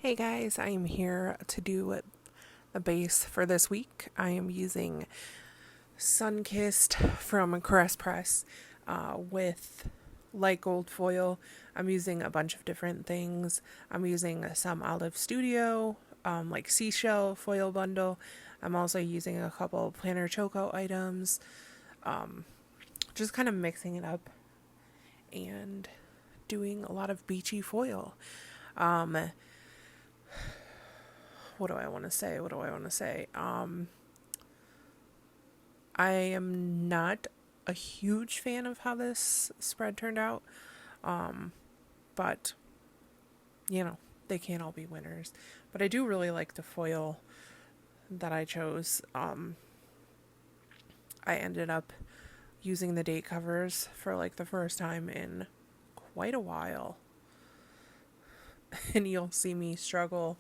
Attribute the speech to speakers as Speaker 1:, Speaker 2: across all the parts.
Speaker 1: Hey guys, I am here to do the base for this week. I am using Sunkissed from Caress Press with light gold foil. I'm using a bunch of different things. I'm using some Olive Studio, like seashell foil bundle. I'm also using a couple planner choco items. Just kind of mixing it up and doing a lot of beachy foil. What do I want to say? I am not a huge fan of how this spread turned out, but they can't all be winners. But I do really like the foil that I chose. I ended up using the date covers for like the first time in quite a while. And you'll see me struggle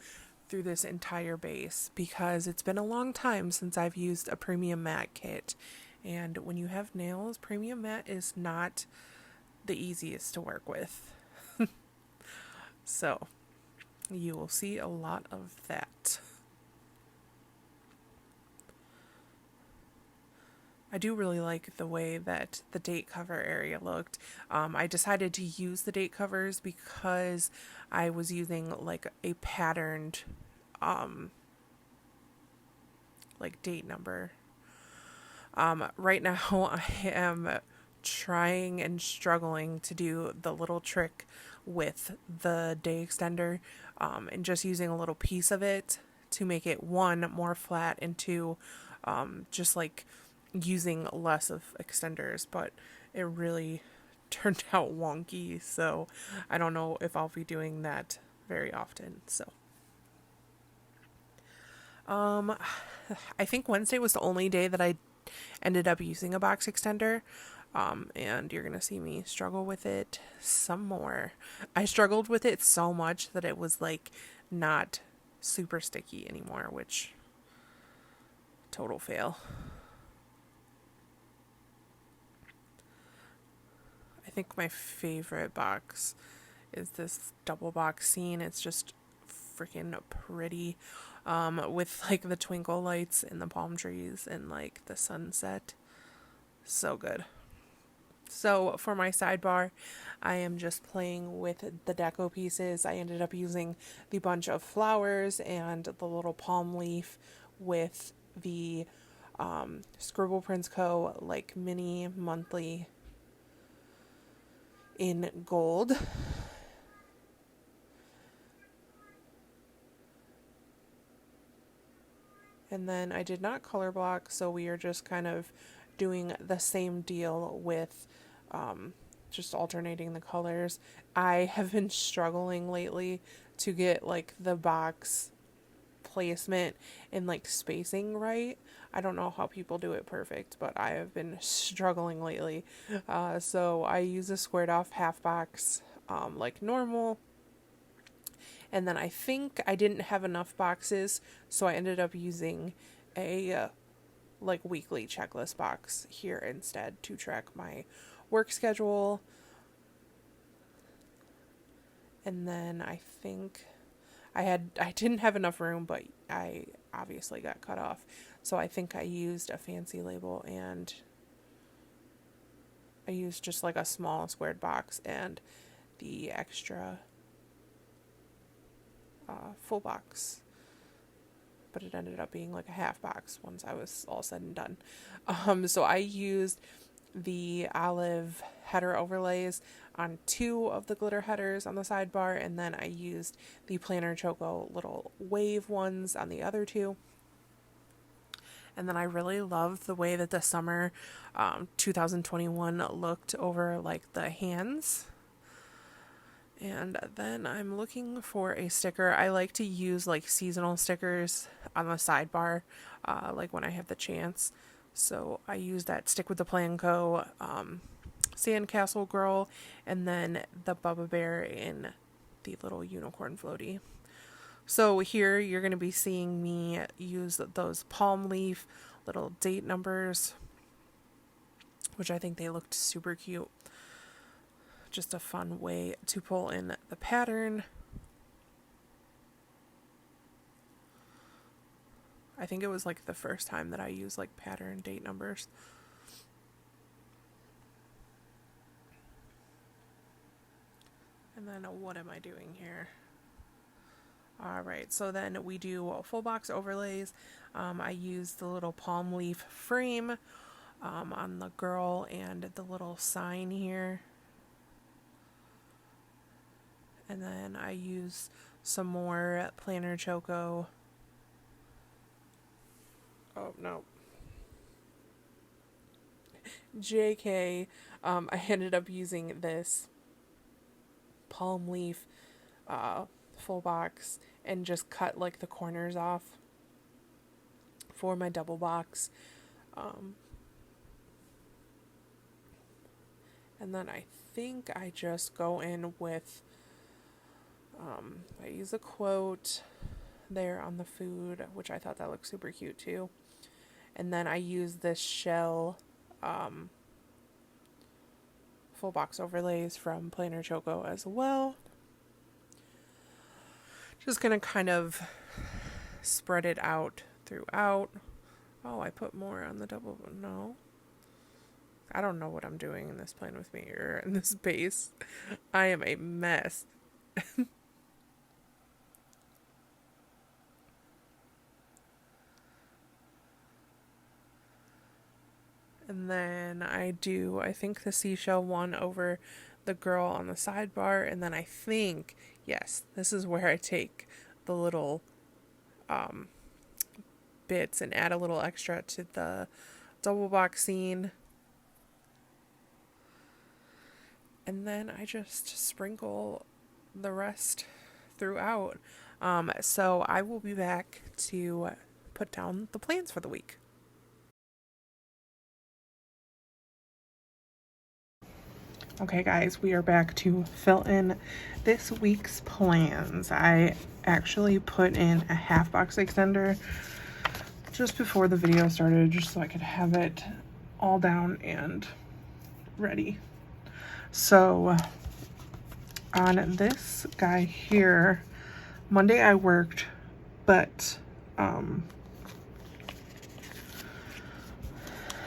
Speaker 1: through this entire base because it's been a long time since I've used a premium matte kit. And when you have nails, premium matte is not the easiest to work with. So you will see a lot of that. I do really like the way that the date cover area looked. I decided to use the date covers because I was using like a patterned like date number. Right now I am trying and struggling to do the little trick with the day extender, and just using a little piece of it to make it one, more flat, and two, just like using less of extenders, but it really turned out wonky, so I don't know if I'll be doing that very often. So I think Wednesday was the only day that I ended up using a box extender, and you're gonna see me struggle with it some more. I struggled with it so much that it was like not super sticky anymore, which total fail. I think my favorite box is this double box scene. It's just freaking pretty, with like the twinkle lights and the palm trees and like the sunset. So good. So for my sidebar, I am just playing with the deco pieces. I ended up using the bunch of flowers and the little palm leaf with the Scribble Prints Co. like mini monthly in gold. And then I did not color block, so we are just kind of doing the same deal with just alternating the colors. I have been struggling lately to get like the box placement and like spacing right. I don't know how people do it perfect, but I have been struggling lately. So I use a squared off half box like normal. And then I think I didn't have enough boxes, so I ended up using a like weekly checklist box here instead to track my work schedule. And then I think I didn't have enough room, but I obviously got cut off. So I think I used a fancy label, and I used just like a small squared box and the extra full box. But it ended up being like a half box once I was all said and done. So I used the olive header overlays on two of the glitter headers on the sidebar, and then I used the planner choco little wave ones on the other two. And then I really loved the way that the summer 2021 looked over like the hands. And then I'm looking for a sticker. I like to use like seasonal stickers on the sidebar, like when I have the chance. So I use that Stick with the Plan Co. Sandcastle Girl, and then the Bubba Bear in the little unicorn floaty. So here you're going to be seeing me use those palm leaf little date numbers, which I think they looked super cute. Just a fun way to pull in the pattern. I think it was like the first time that I used like pattern date numbers. And then what am I doing here? Alright, so then we do full box overlays. I use the little palm leaf frame on the girl and the little sign here. And then I use some more planner choco. Oh, no. JK, I ended up using this palm leaf full box and just cut like the corners off for my double box. And then I think I just go in with, I use a quote there on the food, which I thought that looked super cute too. And then I use this shell full box overlays from Planner Choco as well. Just gonna kind of spread it out throughout. Oh, I put more on the double, no. I don't know what I'm doing in this Plan With Me or in this base. I am a mess. And then I think the seashell one over the girl on the sidebar. And then I think, yes, this is where I take the little bits and add a little extra to the double box scene. And then I just sprinkle the rest throughout. So I will be back to put down the plans for the week. Okay guys, we are back to fill in this week's plans. I actually put in a half box extender just before the video started, just so I could have it all down and ready. So on this guy here, Monday I worked, but I'm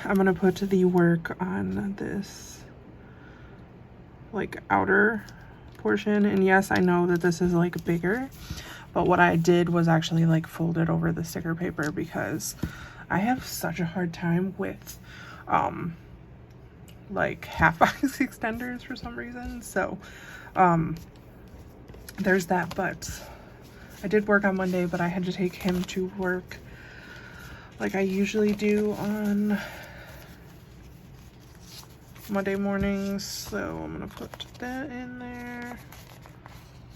Speaker 1: gonna put the work on this like outer portion. And yes, I know that this is like bigger, but what I did was actually like fold it over the sticker paper because I have such a hard time with like half box extenders for some reason. So there's that. But I did work on Monday, but I had to take him to work like I usually do on Monday mornings, so I'm gonna put that in there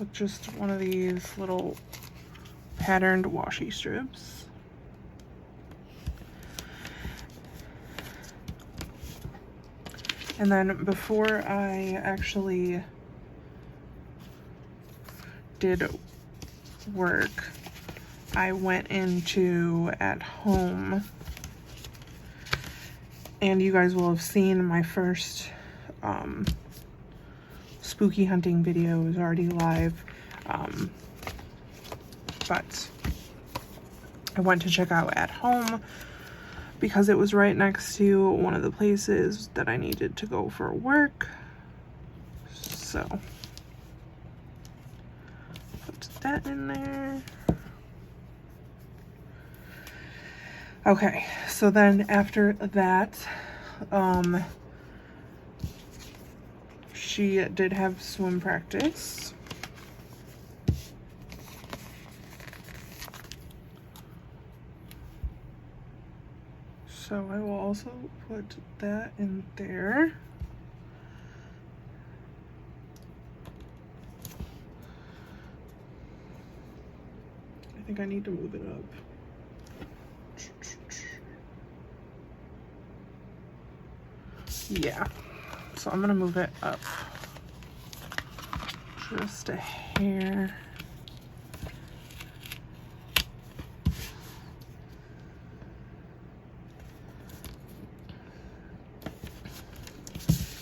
Speaker 1: with just one of these little patterned washi strips. And then before I actually did work, I went into At Home, and you guys will have seen my first spooky hunting video is already live, but I went to check out At Home because it was right next to one of the places that I needed to go for work. So put that in there. Okay, so then after that, she did have swim practice. So I will also put that in there. I think I need to move it up. Yeah, so I'm gonna move it up just a hair.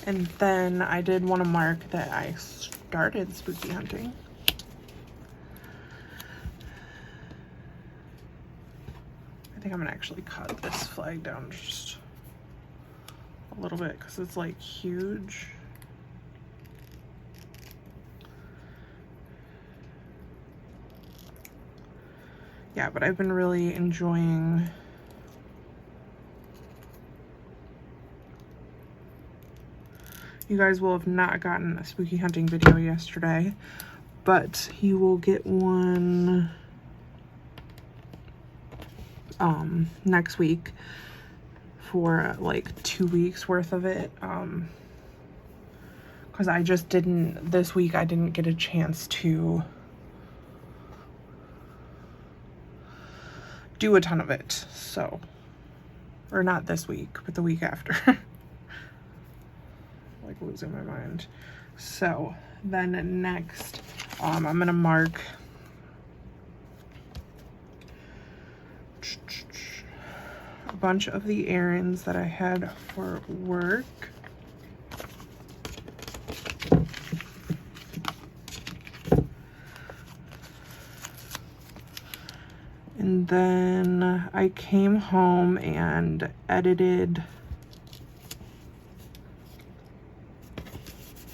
Speaker 1: And then I did want to mark that I started spooky hunting. I think I'm gonna actually cut this flag down just a little bit because it's like huge. Yeah, but I've been really enjoying you guys will have not gotten a spooky hunting video yesterday, but you will get one next week for like 2 weeks worth of it. Because I just didn't, this week I didn't get a chance to do a ton of it, so, or not this week, but the week after. Like losing my mind. So then next, I'm gonna mark a bunch of the errands that I had for work. And then I came home and edited.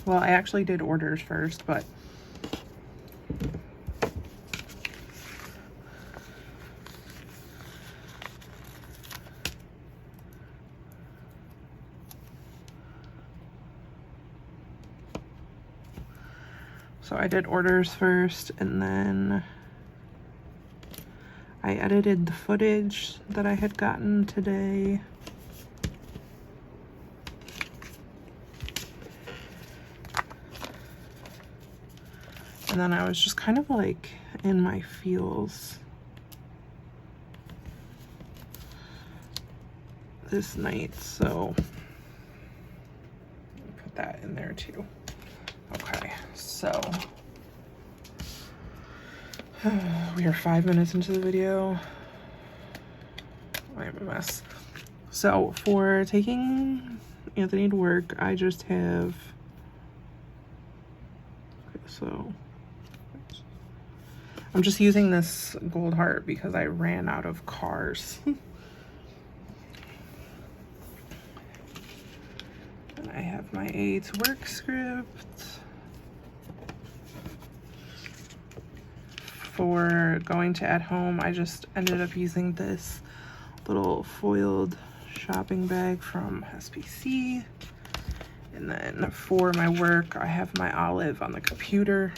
Speaker 1: Well, I actually did orders first, but so I did orders first, and then I edited the footage that I had gotten today. And then I was just kind of like in my feels this night, so I'll put that in there too. Okay, so we are 5 minutes into the video. I am a mess. So for taking Anthony to work, I just have, okay, so I'm just using this gold heart because I ran out of cars. And I have my A to work script. For going to at home, I just ended up using this little foiled shopping bag from SPC. And then for my work, I have my olive on the computer.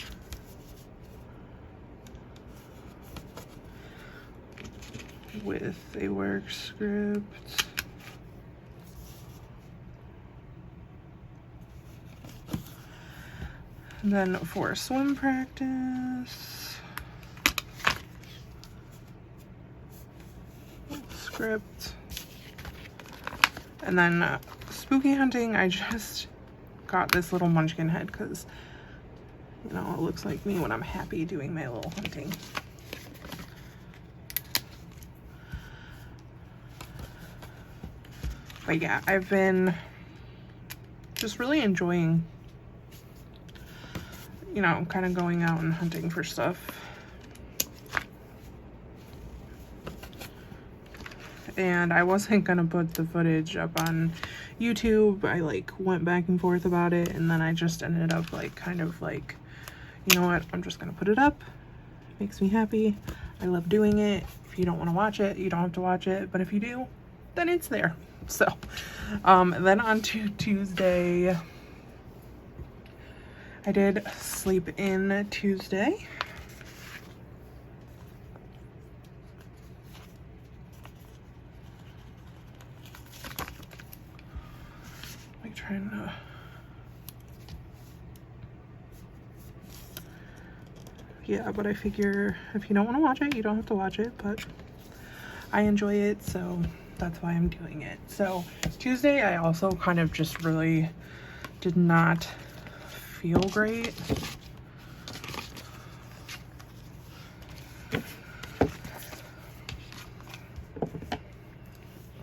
Speaker 1: With a work script. And then for swim practice, script. And then spooky hunting, I just got this little munchkin head because, you know, it looks like me when I'm happy doing my little hunting. But yeah, I've been just really enjoying, you know, kind of going out and hunting for stuff. And I wasn't gonna put the footage up on YouTube. I like went back and forth about it, and then I just ended up like kind of like, you know what, I'm just gonna put it up. It makes me happy. I love doing it. If you don't want to watch it, you don't have to watch it, but if you do, then it's there. So then on to Tuesday, I did sleep in Tuesday. Like trying to, yeah, but I figure if you don't want to watch it, you don't have to watch it, but I enjoy it, so that's why I'm doing it. So Tuesday, I also kind of just really did not feel great.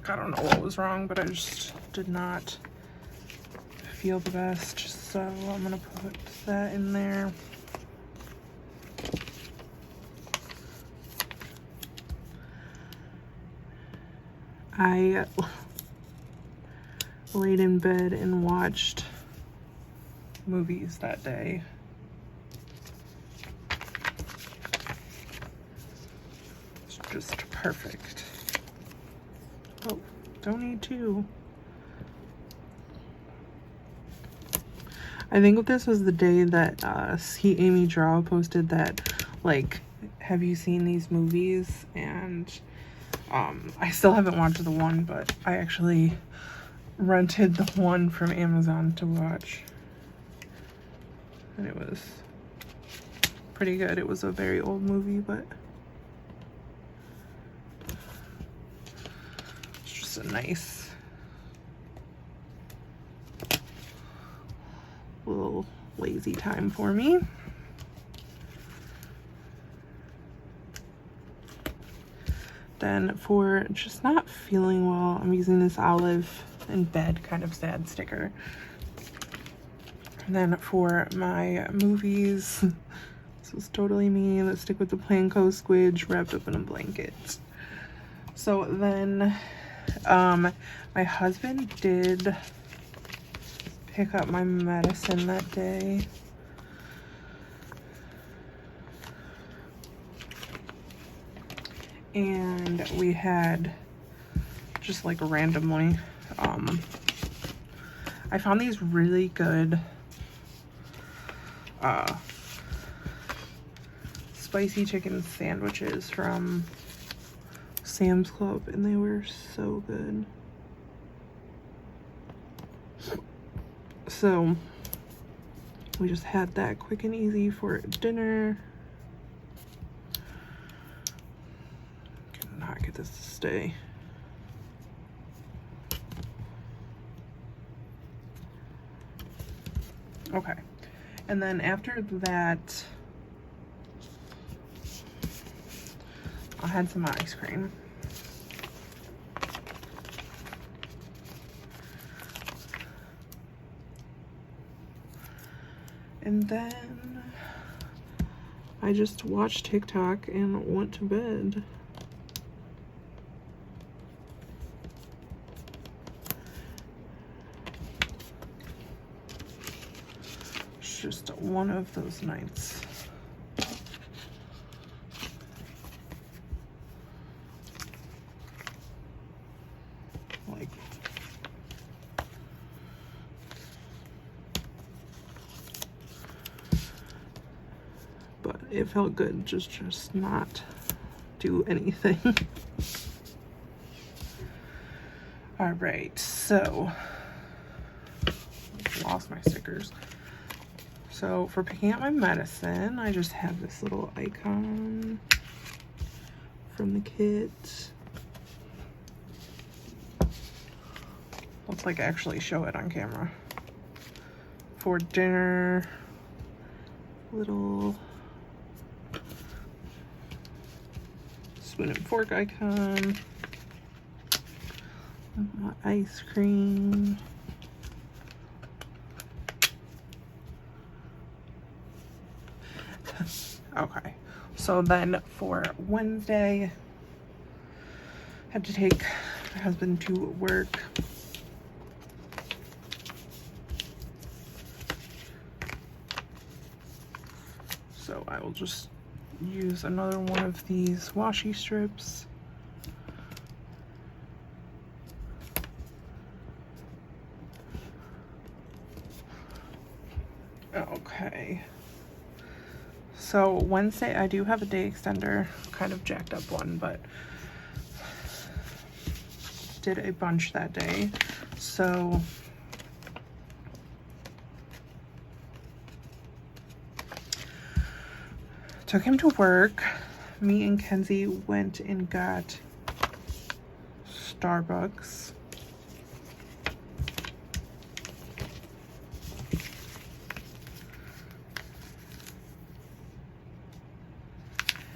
Speaker 1: I don't know what was wrong, but I just did not feel the best. So I'm gonna put that in there. I laid in bed and watched movies that day. It's just perfect. Oh, don't need to. I think this was the day that Amy Draw posted that, like, have you seen these movies? And I still haven't watched the one, but I actually rented the one from Amazon to watch. And it was pretty good. It was a very old movie, but it's just a nice little lazy time for me. Then for just not feeling well, I'm using this olive in bed kind of sad sticker. And then for my movies, this was totally me. Let's stick with the Planko squidge wrapped up in a blanket. So then my husband did pick up my medicine that day. And we had just like randomly, I found these really good spicy chicken sandwiches from Sam's Club, and they were so good. So we just had that quick and easy for dinner. Cannot get this to stay. Okay, and then after that, I had some ice cream. And then I just watched TikTok and went to bed. It's just one of those nights. Like, but it felt good just not do anything. All right, so lost my stickers. So for picking up my medicine, I just have this little icon from the kit. Let's like actually show it on camera. For dinner, little spoon and fork icon. My ice cream. Okay, so then for Wednesday, had to take my husband to work. So I will just use another one of these washi strips. Okay. So Wednesday, I do have a day extender, kind of jacked up one, but did a bunch that day. So took him to work. Me and Kenzie went and got Starbucks.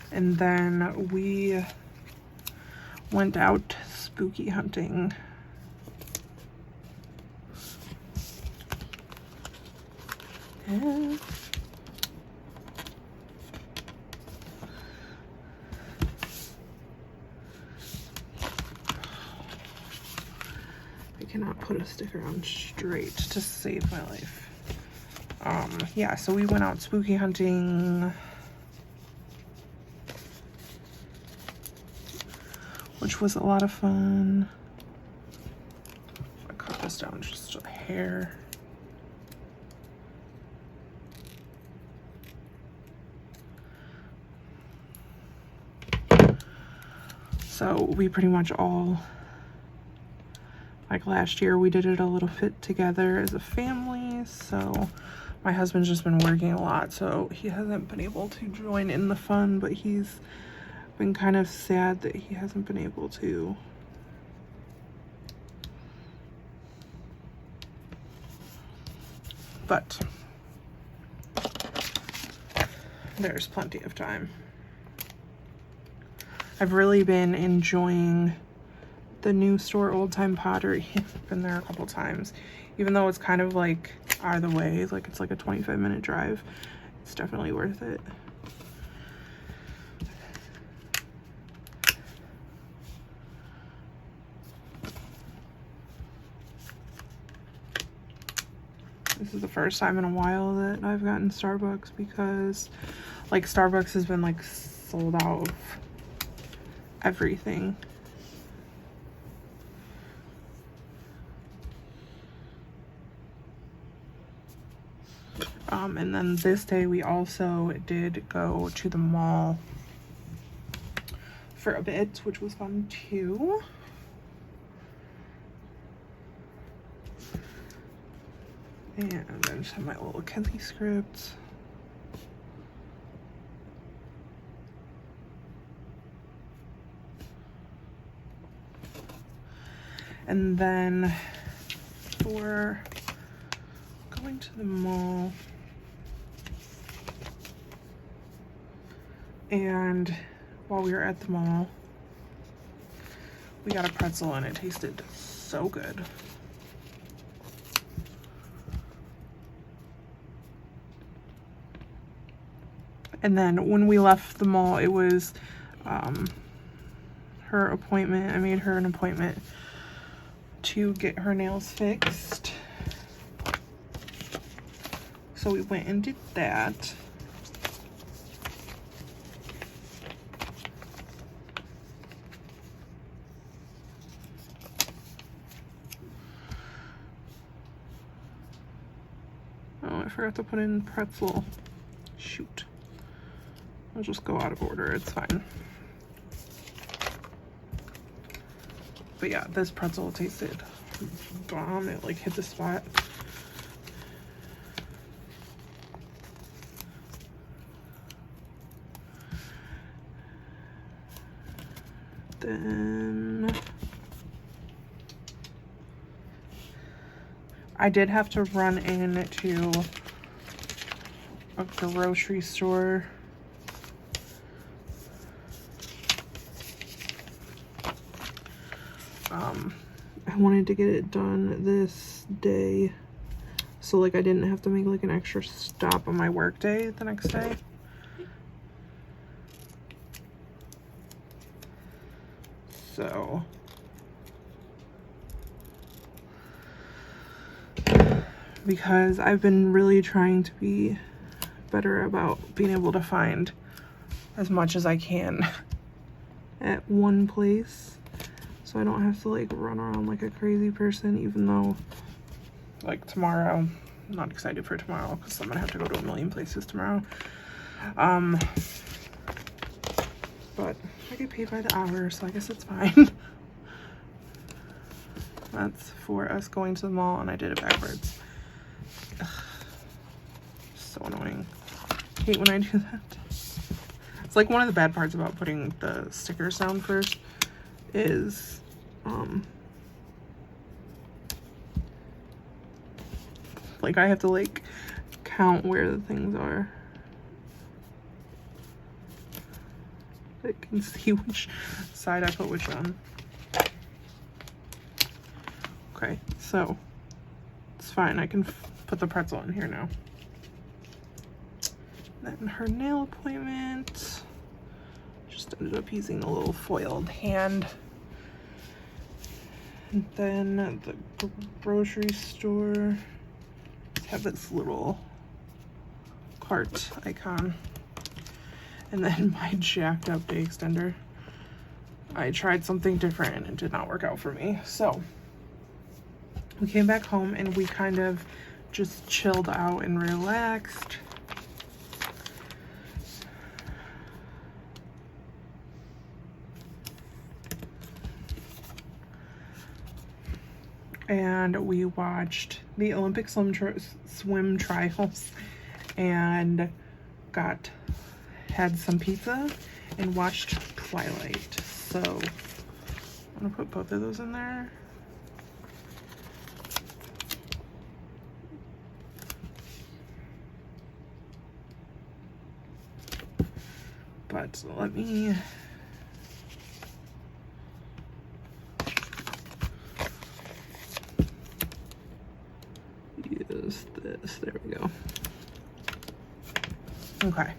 Speaker 1: And then we went out spooky hunting. Yeah. cannot put a sticker on straight to save my life. Yeah, so we went out spooky hunting, which was a lot of fun. I cut this down just a hair. So we pretty much all, like last year, we did it a little bit together as a family. So my husband's just been working a lot, so he hasn't been able to join in the fun, but he's been kind of sad that he hasn't been able to. But there's plenty of time. I've really been enjoying the new store, Old Time Pottery. I've been there a couple times. Even though it's kind of like out of the way, like it's like a 25-minute drive, it's definitely worth it. This is the first time in a while that I've gotten Starbucks, because like Starbucks has been like sold out of everything. And then this day we also did go to the mall for a bit, which was fun too. And I just have my little Kelly script. And then for going to the mall, and while we were at the mall, we got a pretzel and it tasted so good. And then when we left the mall, it was her appointment. I made her an appointment to get her nails fixed. So we went and did that. Oh, I forgot to put in pretzel. Shoot. I'll just go out of order, it's fine. But yeah, this pretzel tasted bomb. It like hit the spot. Then I did have to run into a grocery store. I wanted to get it done this day, so like I didn't have to make like an extra stop on my work day the next day. So because I've been really trying to be better about being able to find as much as I can at one place, so I don't have to like run around like a crazy person, even though like tomorrow, I'm not excited for tomorrow because I'm gonna have to go to a million places tomorrow. But I get paid by the hour, so I guess it's fine. That's for us going to the mall, and I did it backwards. Ugh. So annoying. I hate when I do that. It's like one of the bad parts about putting the stickers down first is like I have to like count where the things are. I can see which side I put which on. Okay, so it's fine. I can put the pretzel in here now. Then her nail appointment. Just ended up using the little foiled hand. And then the grocery store have this little cart icon. And then my jacked up day extender. I tried something different and it did not work out for me. So we came back home and we kind of just chilled out and relaxed. And we watched the Olympic swim trials and had some pizza and watched Twilight. So I'm gonna put both of those in there. But let me use this. There we go. Okay.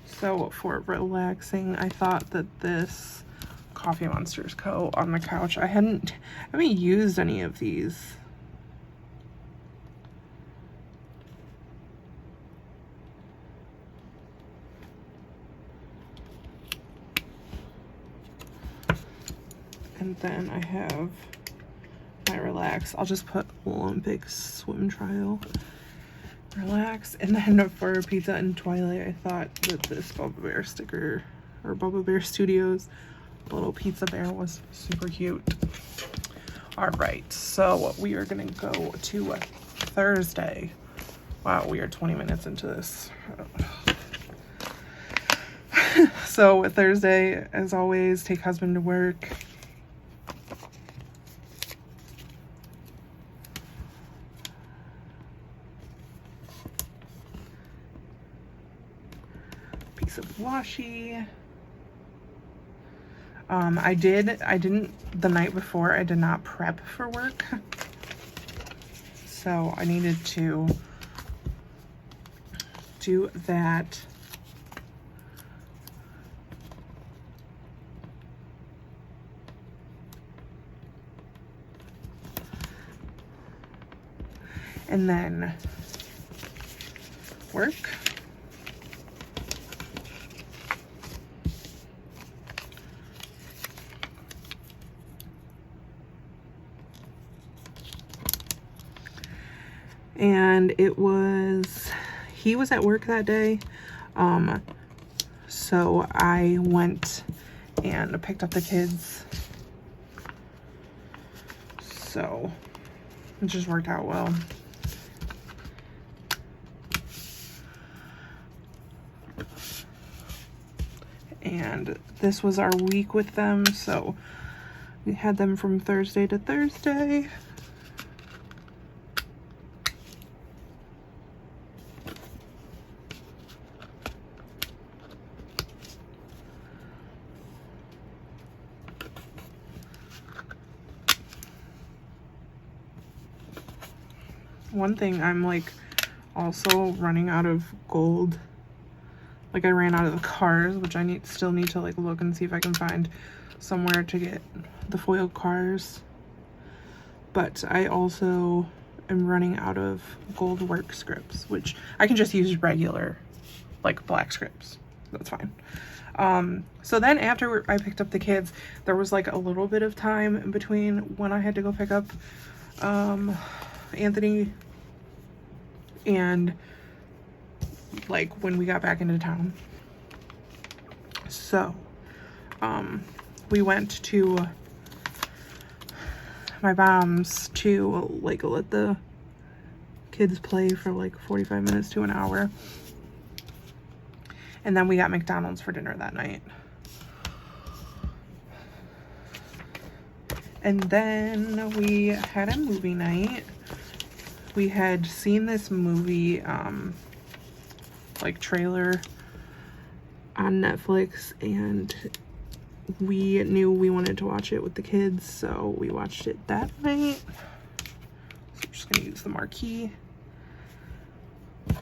Speaker 1: So for relaxing, I thought that this Coffee Monsters Co. on the couch, I haven't used any of these. And then I have my relax. I'll just put Olympic swim trial. Relax. And then for Pizza and Twilight, I thought that this Bubba Bear sticker, or Bubba Bear Studios little pizza bear, was super cute. All right, so we are gonna go to Thursday. Wow, we are 20 minutes into this. So Thursday, as always, take husband to work. Piece of washi. The night before, I did not prep for work. So I needed to do that. And then work. And he was at work that day. So I went and picked up the kids. So it just worked out well. And this was our week with them. So we had them from Thursday to Thursday. One thing, I'm like also running out of gold. Like I ran out of the cars, which I still need to like look and see if I can find somewhere to get the foil cars. But I also am running out of gold work scripts, which I can just use regular like black scripts. That's fine. So then after I picked up the kids, there was like a little bit of time in between when I had to go pick up Anthony and like when we got back into town. So we went to my mom's to like let the kids play for like 45 minutes to an hour, and then we got McDonald's for dinner that night. And then we had a movie night. We had seen this movie, like trailer on Netflix, and we knew we wanted to watch it with the kids, so we watched it that night. So we're just gonna use the marquee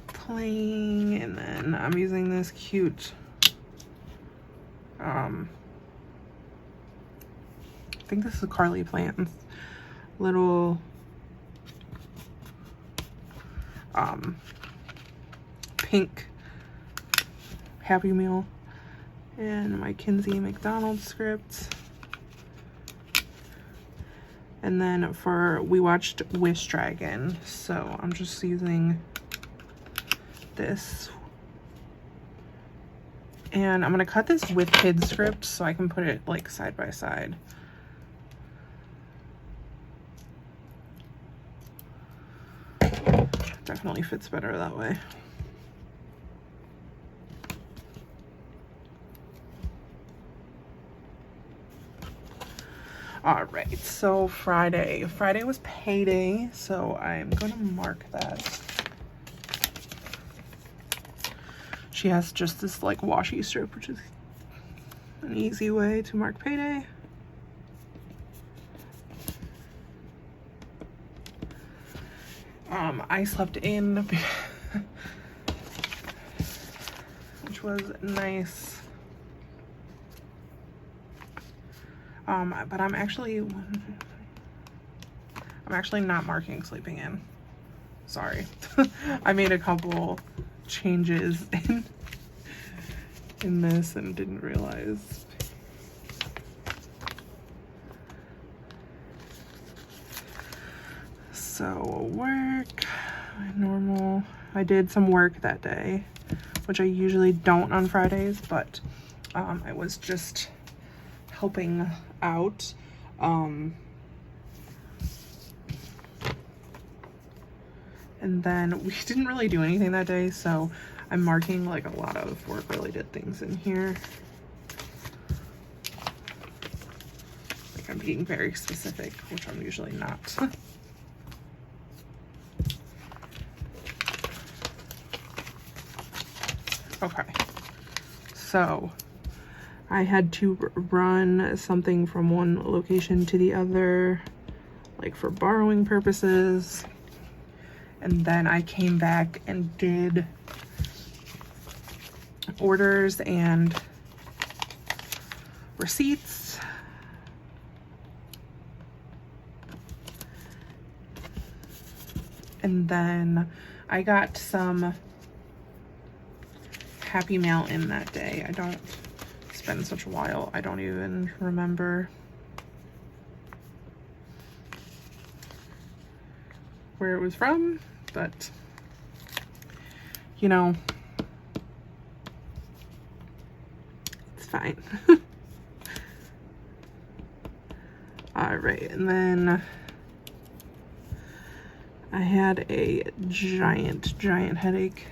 Speaker 1: playing, and then I'm using this cute I think this is Carly Plans. Little pink Happy Meal, and my Kinsey McDonald's script. And then we watched Wish Dragon, so I'm just using this. And I'm gonna cut this with kids script so I can put it like side by side. Definitely fits better that way. All right, so Friday was payday, so I'm gonna mark that. She has just this like washi strip, which is an easy way to mark payday. I slept in, which was nice. But I'm actually not marking sleeping in. Sorry. I made a couple changes in this and didn't realize. So work, normal. I did some work that day, which I usually don't on Fridays, but I was just helping out. And then we didn't really do anything that day, so I'm marking like a lot of work related things in here. Like I'm being very specific, which I'm usually not. Okay, so I had to run something from one location to the other, like for borrowing purposes. And then I came back and did orders and receipts. And then I got some Happy Mail in that day. It's been such a while, I don't even remember where it was from, but you know, it's fine. All right, and then I had a giant headache.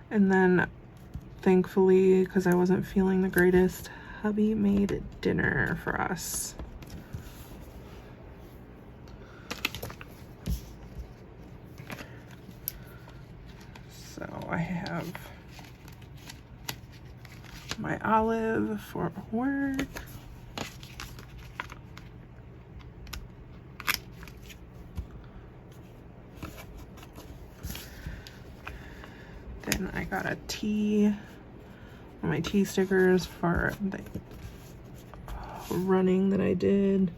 Speaker 1: And then, thankfully, because I wasn't feeling the greatest, hubby made dinner for us. So I have my olive for work. Then I got a tea, my tea stickers for the running that I did.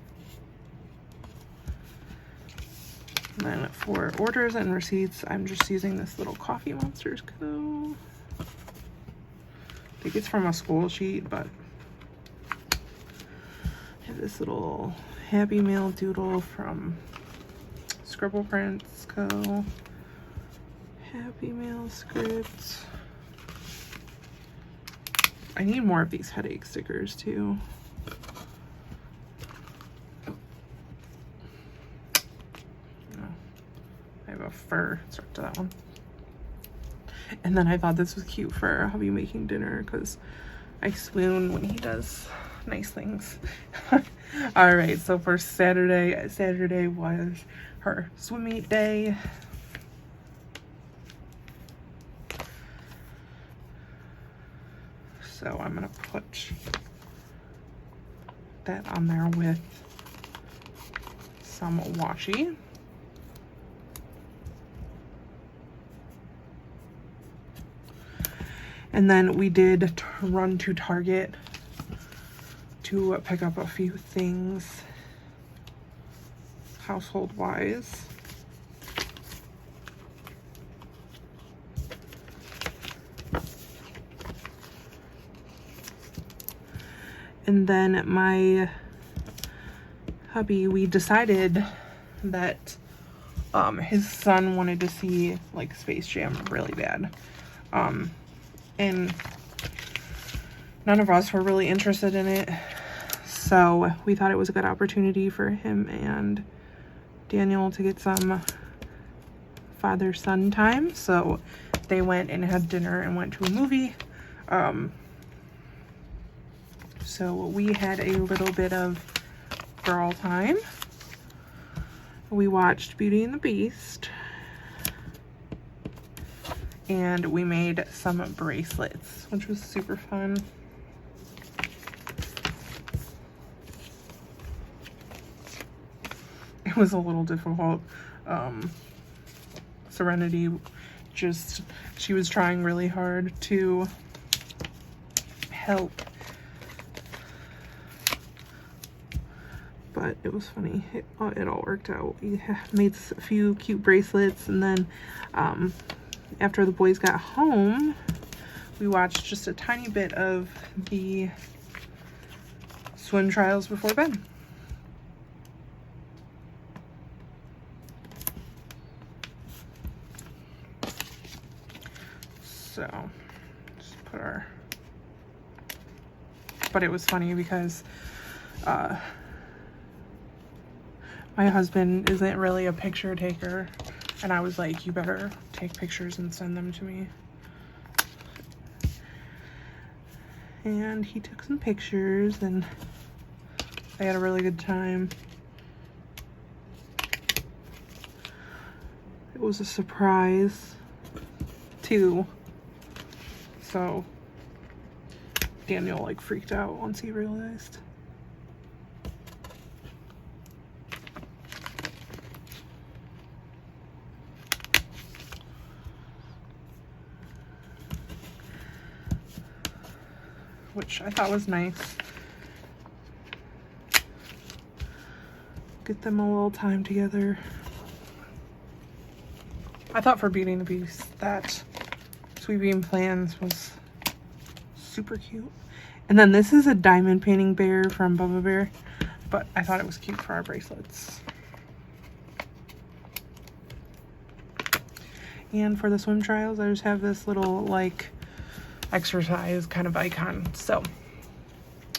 Speaker 1: And then for orders and receipts, I'm just using this little Coffee Monsters Co. I think it's from a school sheet, but I have this little Happy Mail doodle from Scribble Prints Co. Happy Mail scripts. I need more of these headache stickers too. Oh, I have a fur stuck to that one. And then I thought this was cute for hubby making dinner because I swoon when he does nice things. All right, so for Saturday was her swim meet day. So I'm gonna put that on there with some washi. And then we did run to Target to pick up a few things household wise. And then my hubby, we decided that his son wanted to see like Space Jam really bad. And none of us were really interested in it. So we thought it was a good opportunity for him and Daniel to get some father-son time. So they went and had dinner and went to a movie. So we had a little bit of girl time. We watched Beauty and the Beast. And we made some bracelets, which was super fun. It was a little difficult. Serenity she was trying really hard to help. But it was funny. It all worked out. We made a few cute bracelets, and then after the boys got home, we watched just a tiny bit of the swim trials before bed. So, just put our... But it was funny because my husband isn't really a picture taker, and I was like, you better take pictures and send them to me. And he took some pictures, and I had a really good time. It was a surprise, too. So Daniel like freaked out once he realized. Which I thought was nice. Get them a little time together. I thought for Beauty and the Beast that Sweet Bean Plans was super cute. And then this is a diamond painting bear from Bubba Bear, but I thought it was cute for our bracelets. And for the swim trials, I just have this little like exercise kind of icon. So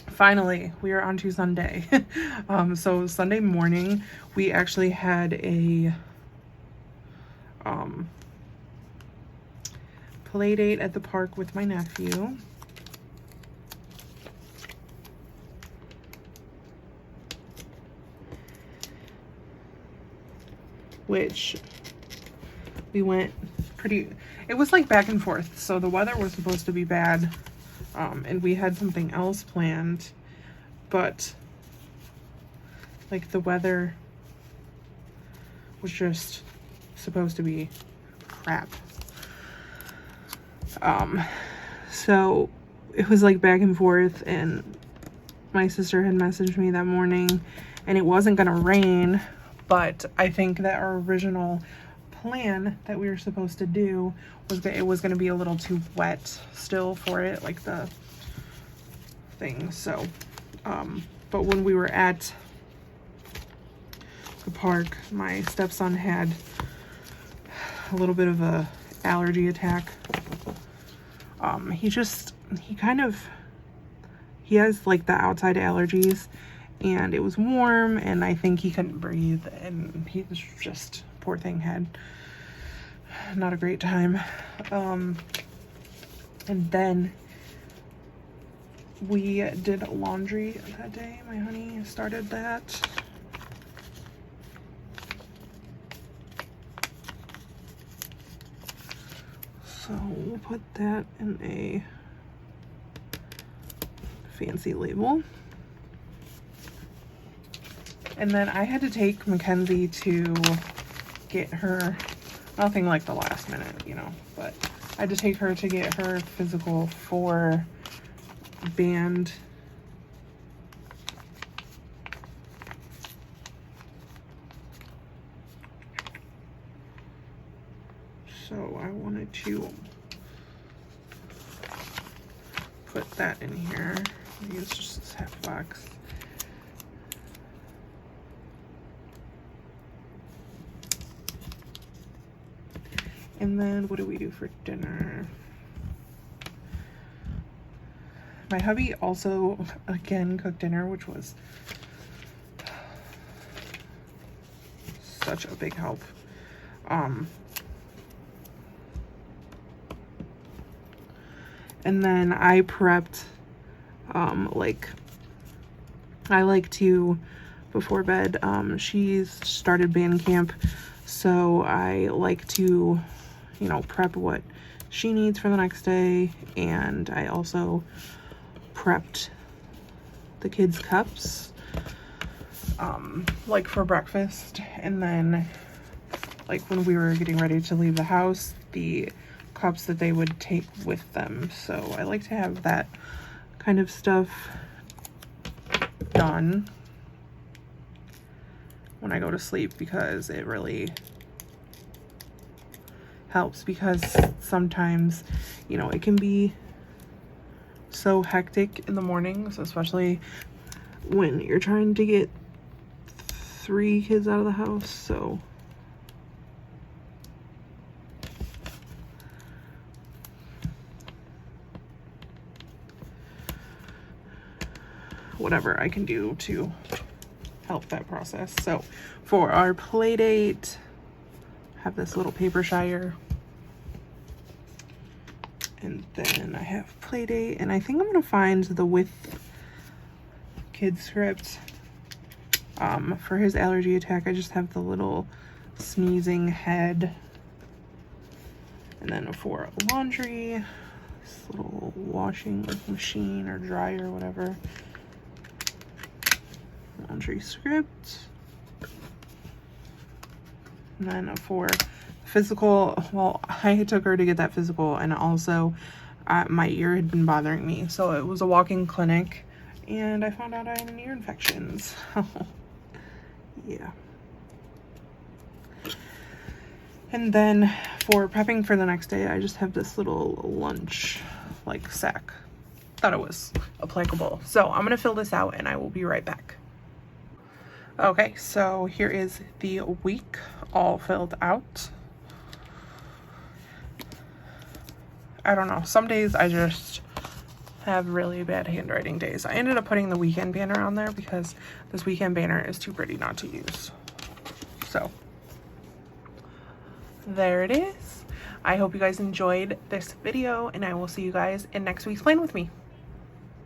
Speaker 1: finally we are on to Sunday. So Sunday morning we actually had a play date at the park with my nephew. Which we went it was like back and forth. So the weather was supposed to be bad, and we had something else planned, but like the weather was just supposed to be crap. So it was like back and forth, and my sister had messaged me that morning, and it wasn't gonna rain, but I think that our original plan that we were supposed to do was that it was going to be a little too wet still for it, like the thing. So but when we were at the park, my stepson had a little bit of a allergy attack. He has like the outside allergies, and it was warm, and I think he couldn't breathe, and he was just, poor thing, had not a great time. And then we did laundry that day. My honey started that. So we'll put that in a fancy label. And then I had to take Mackenzie to get her, nothing like the last minute, you know, but I had to take her to get her physical for band. So I wanted to put that in here. Use just this half box. And then what do we do for dinner? My hubby also, again, cooked dinner, which was such a big help. And then I prepped, like, I like to, before bed, she's started band camp, so I like to, you know, prep what she needs for the next day. And I also prepped the kids' cups, like for breakfast. And then, like, when we were getting ready to leave the house, the cups that they would take with them. So I like to have that kind of stuff done when I go to sleep, because it really helps, because sometimes, you know, it can be so hectic in the mornings, especially when you're trying to get 3 kids out of the house. So whatever I can do to help that process. So for our play date, have this little paper shire, and then I have play date, and I think I'm gonna find the With Kids script. For his allergy attack, I just have the little sneezing head. And then for laundry, this little washing machine or dryer or whatever, laundry script. And then for physical, well, I took her to get that physical, and also my ear had been bothering me, so it was a walk-in clinic, and I found out I had an ear infection. So yeah. And then for prepping for the next day, I just have this little lunch like sack. Thought it was applicable. So I'm gonna fill this out and I will be right back. Okay, so here is the week all filled out. I don't know, some days I just have really bad handwriting days. I ended up putting the weekend banner on there because this weekend banner is too pretty not to use. So there it is. I hope you guys enjoyed this video, and I will see you guys in next week's Plan With Me.